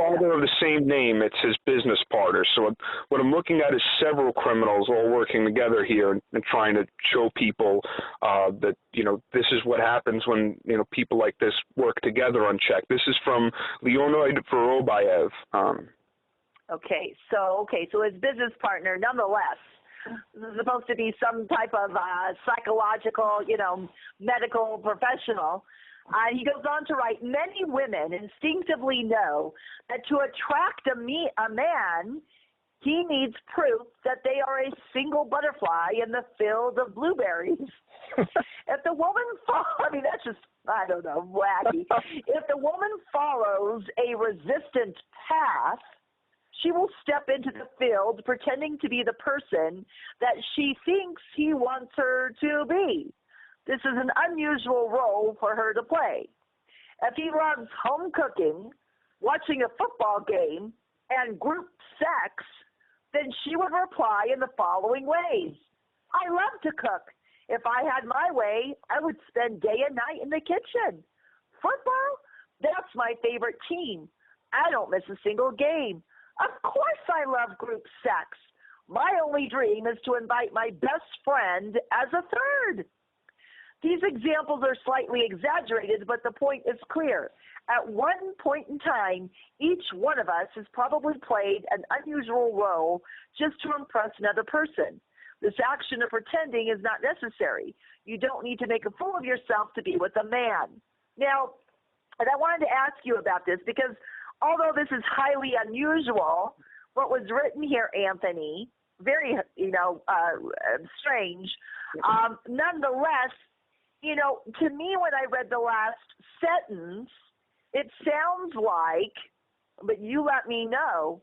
father of the same name. It's his business partner. So what I'm looking at is several criminals all working together here and trying to show people that, this is what happens when, people like this work together unchecked. This is from Leonid Vorobayev. Okay, so his business partner, nonetheless, this is supposed to be some type of psychological, medical professional. He goes on to write, many women instinctively know that to attract a man, he needs proof that they are a single butterfly in the field of blueberries. If the woman that's just, I don't know, wacky. If the woman follows a resistant path, she will step into the field pretending to be the person that she thinks he wants her to be. This is an unusual role for her to play. If he loves home cooking, watching a football game, and group sex, then she would reply in the following ways. I love to cook. If I had my way, I would spend day and night in the kitchen. Football? That's my favorite team. I don't miss a single game. Of course I love group sex. My only dream is to invite my best friend as a third. These examples are slightly exaggerated, but the point is clear. At one point in time, each one of us has probably played an unusual role just to impress another person. This action of pretending is not necessary. You don't need to make a fool of yourself to be with a man. Now, and I wanted to ask you about this because although this is highly unusual, what was written here, Anthony, very, strange, nonetheless, to me when I read the last sentence, it sounds like, but you let me know,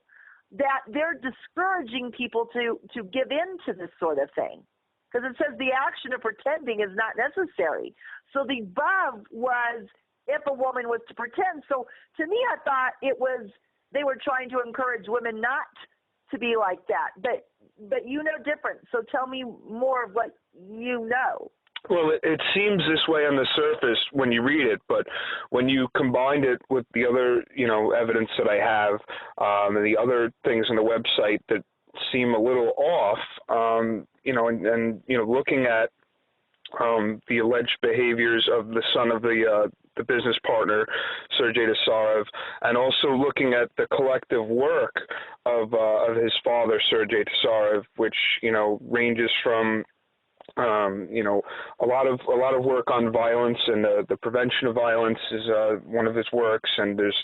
that they're discouraging people to give in to this sort of thing. Because it says the action of pretending is not necessary. So the above was if a woman was to pretend. So to me, I thought they were trying to encourage women not to be like that. But you know different. So tell me more of what you know. Well, it seems this way on the surface when you read it, but when you combine it with the other, evidence that I have, and the other things on the website that seem a little off, looking at the alleged behaviors of the son of the business partner, Sergei Tsytsarev, and also looking at the collective work of his father, Sergei Tsytsarev, which ranges from a lot of work on violence and the prevention of violence is one of his works, and there's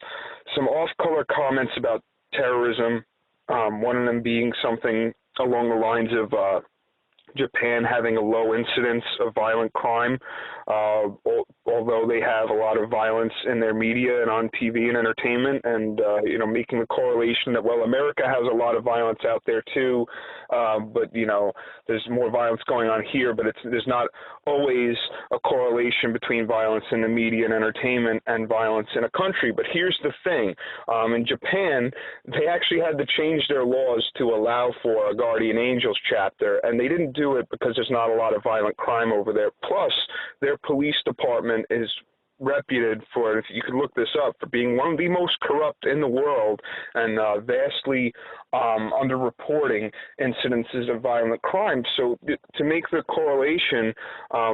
some off-color comments about terrorism. One of them being something along the lines of Japan having a low incidence of violent crime, although they have a lot of violence in their media and on TV and entertainment, and making the correlation that, well, America has a lot of violence out there too, but there's more violence going on here, but there's not always a correlation between violence in the media and entertainment and violence in a country. But here's the thing, in Japan, they actually had to change their laws to allow for a guardian angels chapter, and they didn't do it because there's not a lot of violent crime over there. Plus, their police department is reputed for, if you could look this up, for being one of the most corrupt in the world and vastly underreporting incidences of violent crime. So to make the correlation,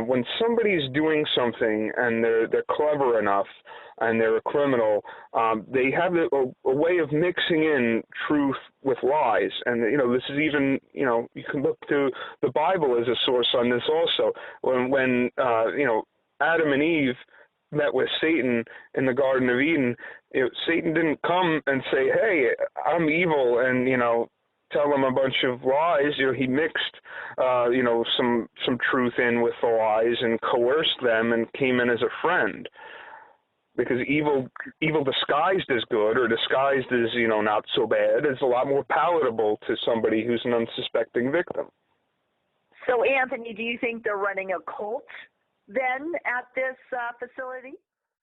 when somebody's doing something and they're clever enough and they're a criminal, they have a way of mixing in truth with lies. And, this is even, you can look to the Bible as a source on this also. When Adam and Eve met with Satan in the Garden of Eden, Satan didn't come and say, hey, I'm evil, and, tell them a bunch of lies. He mixed, some truth in with the lies and coerced them and came in as a friend. Because evil disguised as good or disguised as, not so bad is a lot more palatable to somebody who's an unsuspecting victim. So, Anthony, do you think they're running a cult then at this facility?